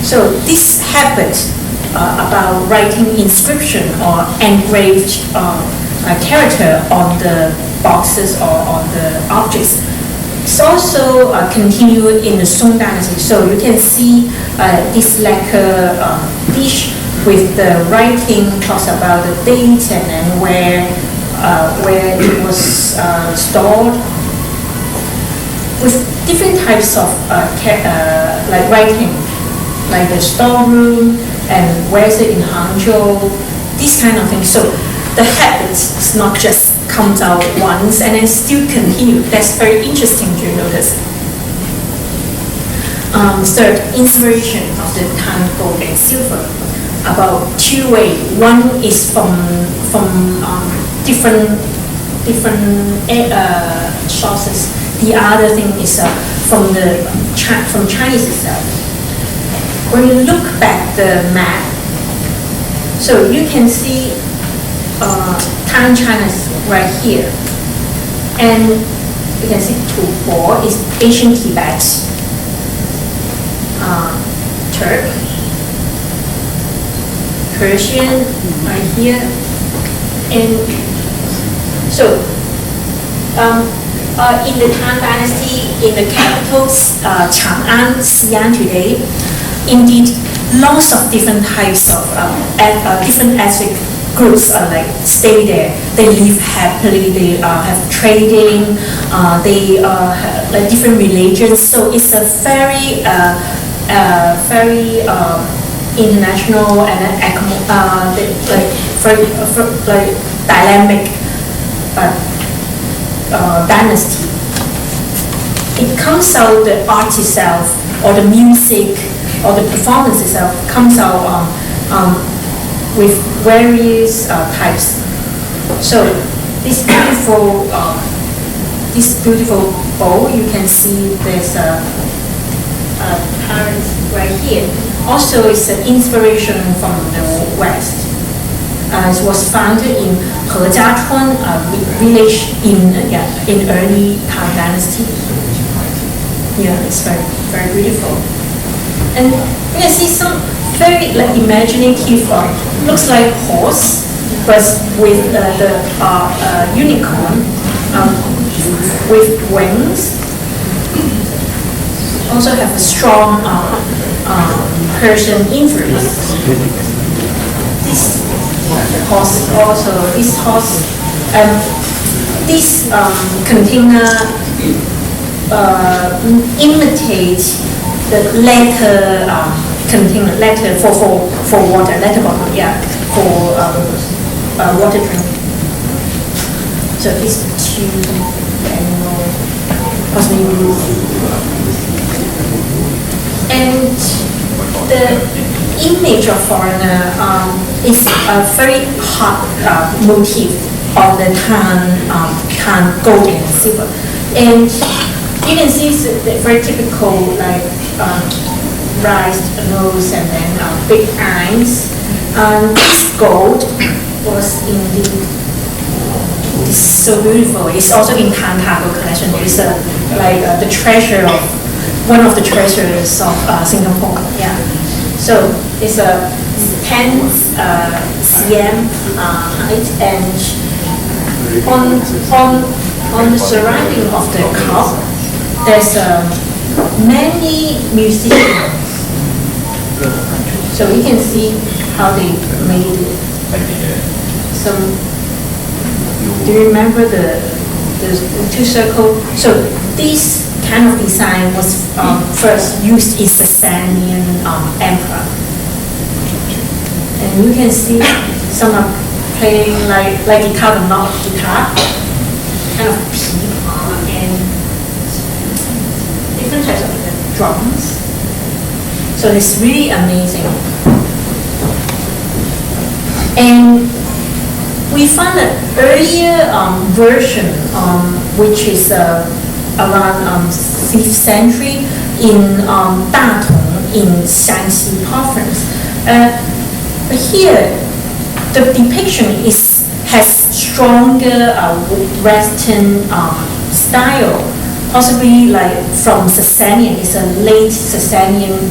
So this habit about writing inscription or engraved character on the boxes or on the objects, it's also continued in the Song Dynasty. So you can see this lacquer dish with the writing talks about the date and then where it was stored, with different types of like writing, like the storeroom and where is it in Hangzhou, this kind of thing. So the habit is not just comes out once and then still continue. That's very interesting to notice. Third, inspiration of the Tang gold and silver. About two ways. One is from different sources. The other thing is from Chinese itself. When you look back the map, so you can see Tang China is right here, and you can see Tupo is ancient Tibet, Turk, Persian right here, and so in the Tang Dynasty, in the capitals Chang'an, Xi'an today, indeed lots of different types of different ethnic groups like stay there. They live happily. They have trading. They have like different religions. So it's a very international and like dynamic dynasty. It comes out, the art itself or the music or the performance itself comes out with various types. So this beautiful bowl, you can see there's a parrot right here. Also, it's an inspiration from the West. It was founded in Hejiachuan village in early Tang Dynasty. Yeah, it's very beautiful. And you can see some very like imaginative, looks like horse, but with the unicorn with wings. Also have a strong Persian influence. This container imitates the letter container, letter for water, letter bottle, yeah, for water drink. So these two animal possibly blue. And the image of foreigner is a very hot motif of the Tang gold and silver. And you can see it's very typical, like raised nose and then big eyes. This gold was indeed so beautiful. It's also in Tang Cargo collection. It's like the treasure of one of the treasures of Singapore. Yeah. So it's a 10 cm height, and on the surrounding of the cup, there's many musicians. So we can see how they made it. So do you remember the two circle? So this kind of design was first used in Sasanian emperor, and you can see some are playing like guitar, but not guitar, kind of pipe and different types of drums. So it's really amazing. And we found an earlier version, which is around 5th century in Datong in Shanxi province. But here, the depiction has stronger Western style, possibly like from Sasanian. It's a late Sasanian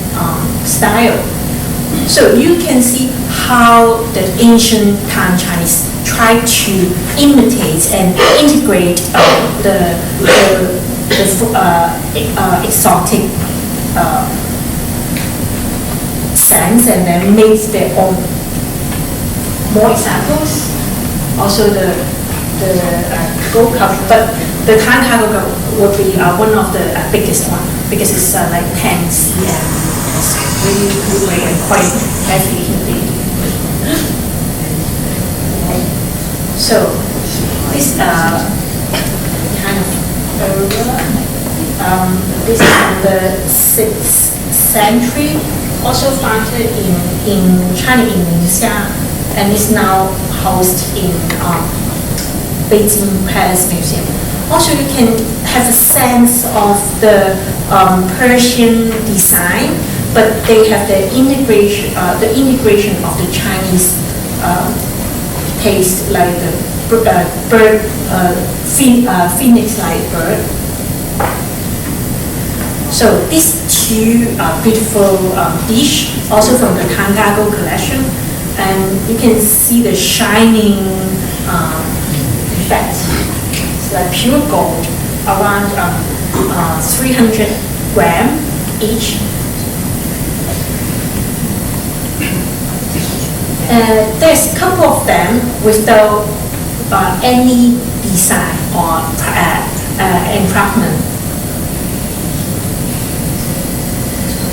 style. So you can see how the ancient Tang Chinese try to imitate and integrate the exotic sense and then make their own. More examples. Also the gold cup, but the Tang cargo cup would be one of the biggest one because it's like 10 cm. It's really good and quite heavy indeed. So this kind of this is from the 6th century, also founded in China in Ningxia, and is now housed in Beijing Palace Museum. Also, you can have a sense of the Persian design, but they have the integration of the Chinese taste, like the bird, phoenix-like bird. So these two beautiful dish, also from the Tangago collection, and you can see the shining effect. It's like pure gold, around 300 gram each. There's a couple of them without any design or entrapment.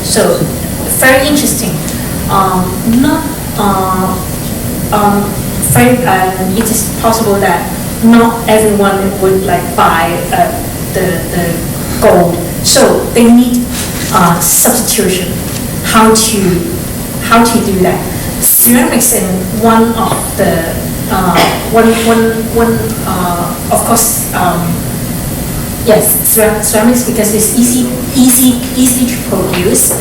So very interesting. It is possible that not everyone would like buy the gold, so they need substitution. How to do that? Ceramics in one of the of course yes, ceramics because it's easy to produce.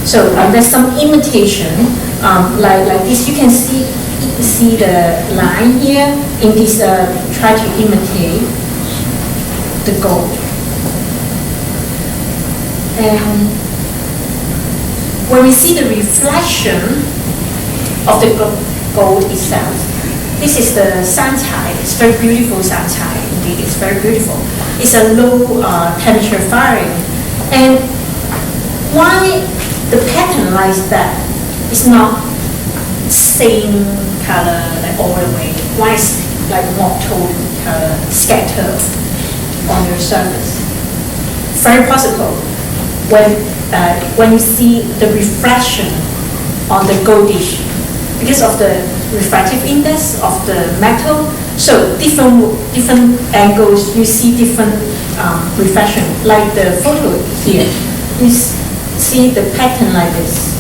So there's some imitation like this. You can see the line here in this try to imitate the gold. And when we see the reflection of the gold itself, this is the sancai. It's very beautiful sancai. Indeed, it's very beautiful. It's a low temperature firing. And why the pattern like that is not same color like all the way? Why is like mottled color scattered on your surface? Very possible when you see the reflection on the gold dish, because of the refractive index of the metal. So different angles, you see different reflection. Like the photo here, you see the pattern like this.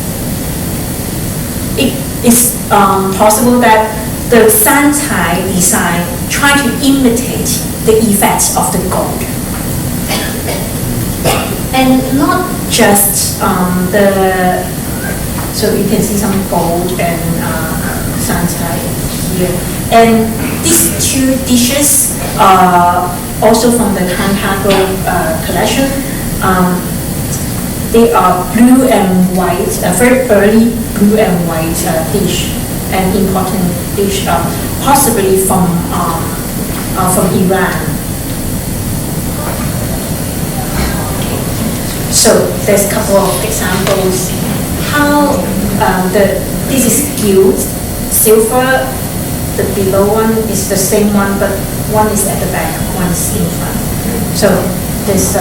It is possible that the sancai design try to imitate the effects of the gold. And not just so you can see some gold and sancai here. And these two dishes are also from the Tangago collection. They are blue and white, a very early blue and white dish, an important dish, possibly from Iran. So there's a couple of examples how this is gilt silver. The below one is the same one, but one is at the back, one is in front. So this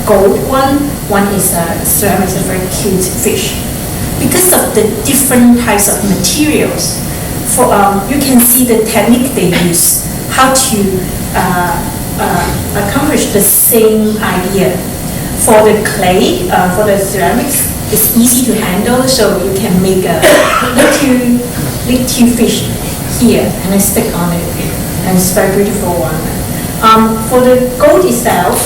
gold one is ceramic, a very cute fish. Because of the different types of materials, you can see the technique they use, how to accomplish the same idea. For the clay, for the ceramics, it's easy to handle, so you can make a little fish here and then stick on it, and it's a very beautiful one. For the gold itself,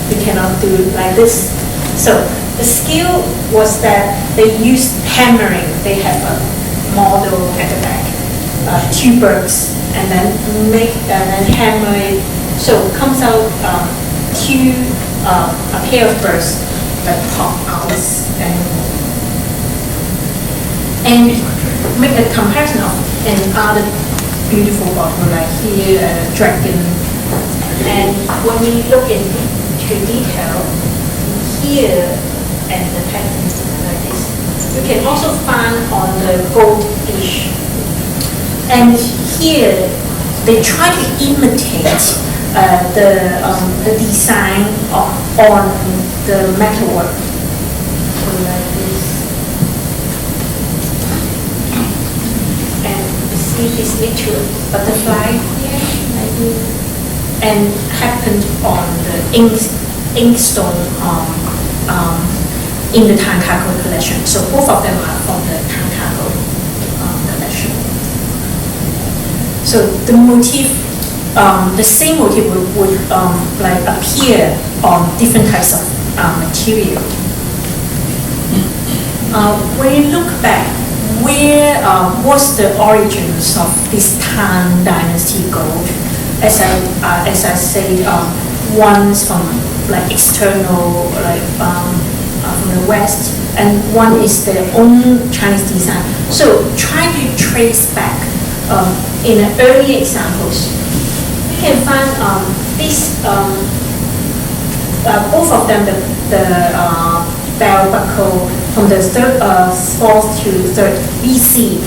you cannot do it like this. So the skill was that they used hammering. They have a model at the back, two birds, and then hammer it. So it comes out a pair of birds that pop out and and make a comparison of another beautiful bottle like here, dragon. And when we look into detail, here and the pattern like this, you can also find on the gold dish. And here they try to imitate the design on the metalwork. So like this. And you see this little butterfly here, like this, and happened on the inkstone in the Tang collection. So both of them are from the Tang collection. So the motif, the same motif would like appear on different types of material. When you look back, where was the origins of this Tang Dynasty gold? As I said, one's from like external, like from the West, and one is their own Chinese design. So try to trace back in the early examples. You can find this both of them the bell buckle from the 4th to 3rd BC.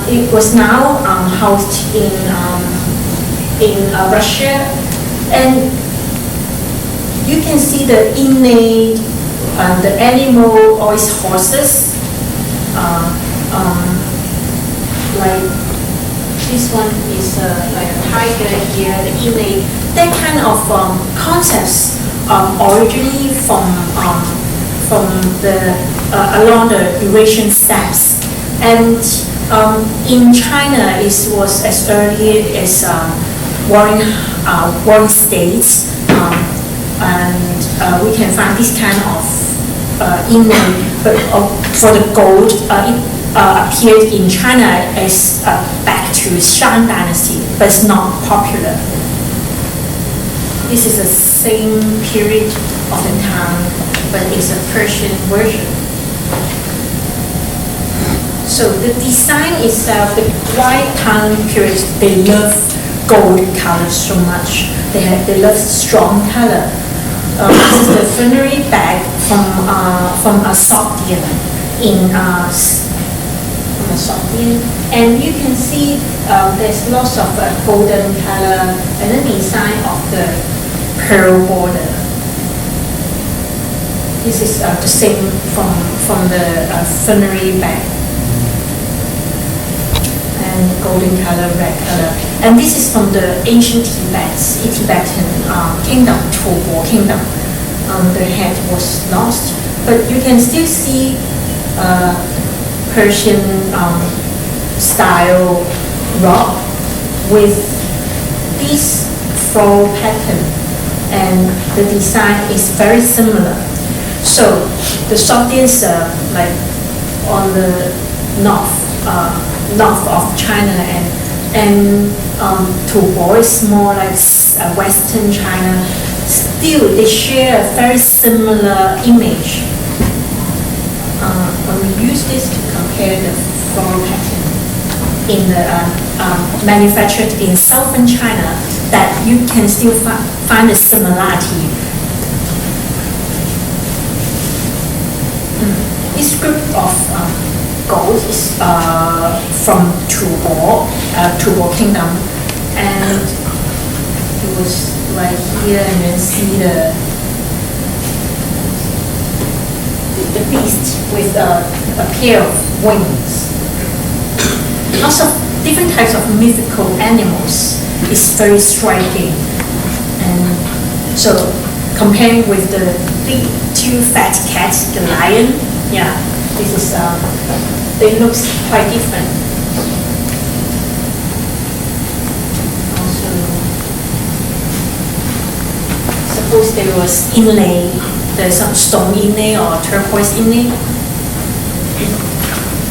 It was now housed in Russia, and you can see the innate, the animal, always horses, like this one is like a tiger here, the innate, that kind of concepts originally from the along the Eurasian steppes, and in China it was as early as warring states, and we can find this kind of innate, but for the gold, it appeared in China as back to Shang Dynasty, but it's not popular. This is the same period of the Tang, but it's a Persian version. So the design itself, the white Tang period, they love gold color so much. They love strong color. This is the funerary bag from a Sogdian in from a Sogdian, and you can see there's lots of golden color and the design of the pearl border. This is the same from the funerary bag, and golden color, red color. And this is from the ancient Tibetan kingdom, Tubo kingdom. The head was lost, but you can still see Persian style rock with this floral pattern, and the design is very similar. So the Sogdians like on the north of China, and Tubo is more like Western China. Still, they share a very similar image. When we use this to compare the floral pattern in the manufactured in southern China, that you can still find a similarity. This group of gold is from Tubo kingdom, and it was right here, and then see the beast with a pair of wings. Lots of different types of mythical animals is very striking, and so comparing with the big two fat cats, the lion, yeah, this is they look quite different. Also, suppose there was inlay, there's some stone inlay or turquoise inlay.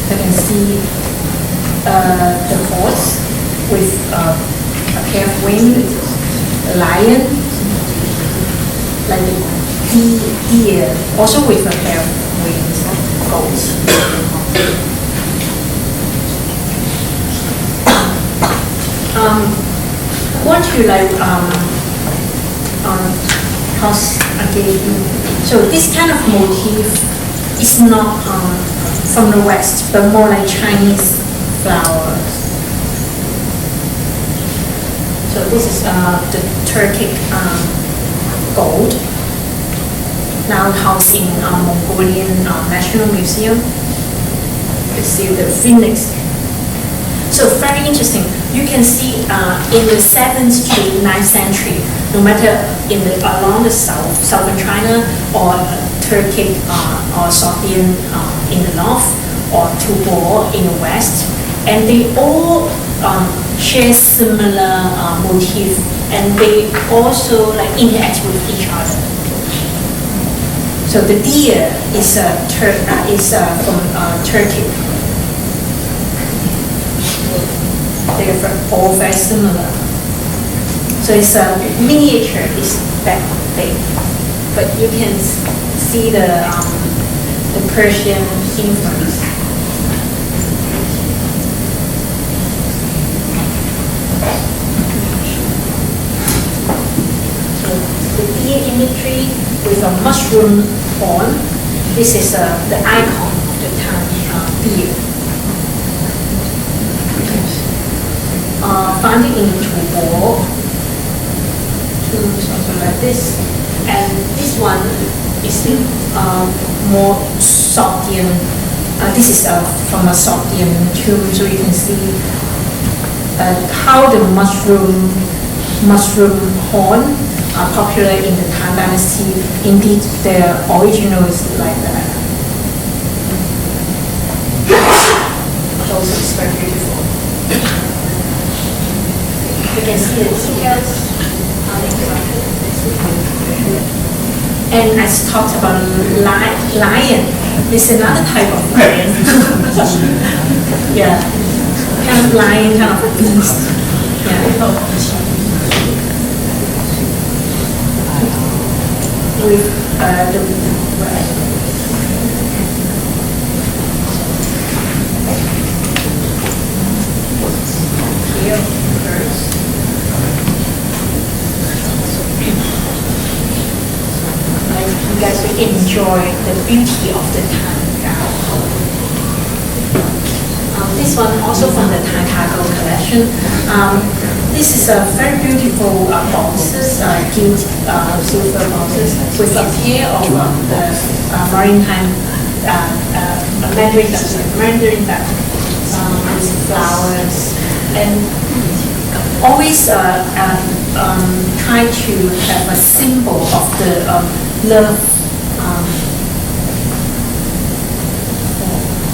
You can see the horse with a pair of wings, a lion, like the deer, also with a pair of wings, goats. Want to toss again. So this kind of motif is not from the West, but more like Chinese flowers. So this is the Turkic gold, now housed in Mongolian National Museum. You see the phoenix. So very interesting. You can see in the 7th to 9th century, no matter along the southern China or Turkic or Sogdian in the north or Tubor in the west, and they all share similar motif, and they also interact with each other. So the deer is from Turkey. They're all very similar. So it's a miniature. It's that big, but you can see the Persian influence. So the deer imagery with a mushroom horn. This is the icon of the Tang deer. Founded in Tubor, something like this, and this one is more Sogdian. This is from a Sogdian tomb, so you can see how the mushroom horn are popular in the Tang Dynasty. Indeed, their original is like that. Also, it's very beautiful. You can see the details. And I talked about lion. It's another type of lion. Yeah, kind of lion, kind of beast. Yeah. With the here first. You guys will enjoy the beauty of the Tang. This one also from the Tang Cargo collection. This is a very beautiful boxes, gilt silver boxes with a pair of the maritime Mandarin duck with flowers, and always try to have a symbol of the love.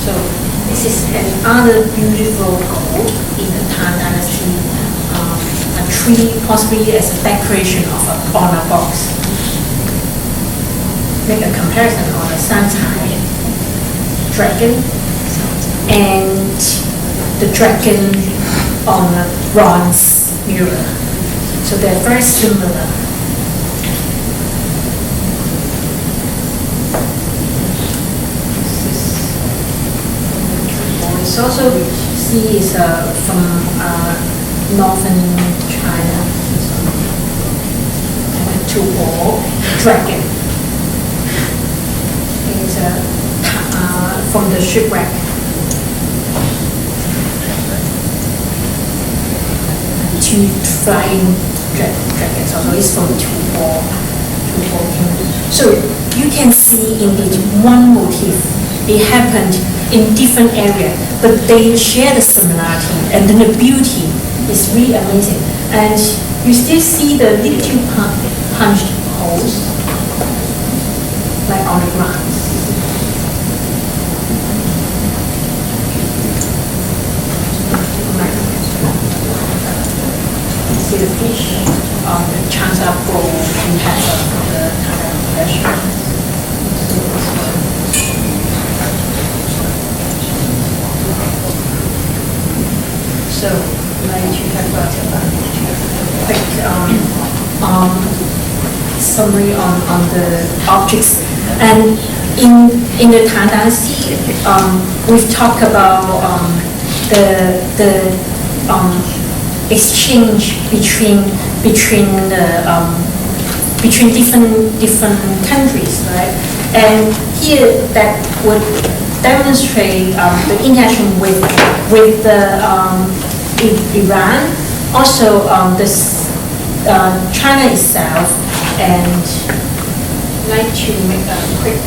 So this is another beautiful gold in the Tang Dynasty. A tree, possibly as a decoration on a box. Make a comparison on a Santai dragon and the dragon on a bronze mirror. So they're very similar. It's also see is from northern China, and the Tubor dragon. It's from the shipwreck. Two flying dragons also is from Tubor. So you can see indeed one motif. It happened in different areas, but they share the similarity, and then the beauty is really amazing. And you still see the little punched holes, like on the ground. See the fish, the chunks of gold in half of the collection. So, like you talk about quick summary on the objects, and in the Tang Dynasty, we've talked about the exchange between different countries, right? And here that would demonstrate the interaction with the Iran, also China itself, and I'd like to make a quick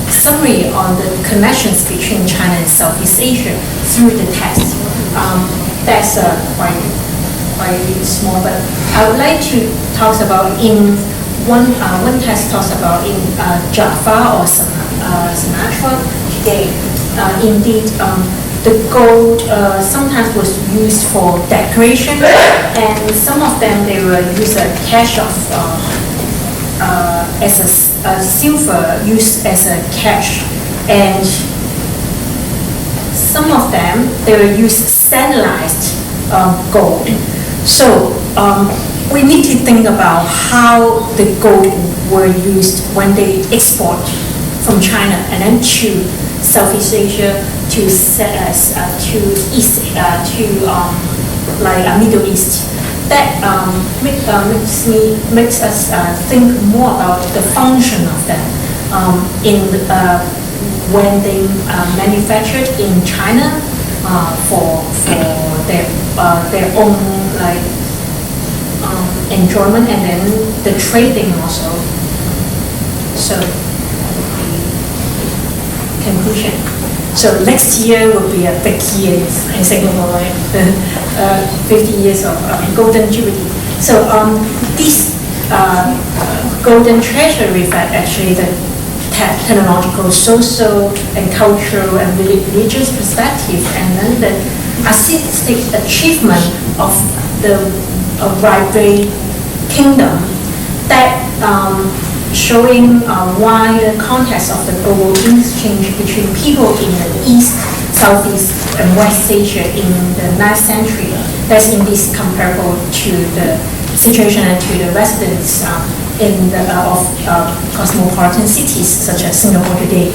summary on the connections between China and Southeast Asia through the text. That's quite small, but I would like to talk about in one text talks about in Jaffa or Sumatra today. Indeed, the gold sometimes was used for decoration, and some of them they will use a cache of as a silver used as a cache, and some of them they will use standardized gold. So we need to think about how the gold were used when they export from China and then to Southeast Asia, to East, like Middle East. That makes us think more about the function of them when they manufactured in China for their own enjoyment, and then the trading also. So conclusion. So next year will be a big year in Singapore, right? 50 years of golden jubilee. So this golden treasure reflect actually the technological, social, and cultural and religious perspective, and then the artistic achievement of the vibrant kingdom that showing why the context of the global exchange between people in the East, Southeast, and West Asia in the 9th century that's indeed comparable to the situation and to the residents of cosmopolitan cities such as Singapore today.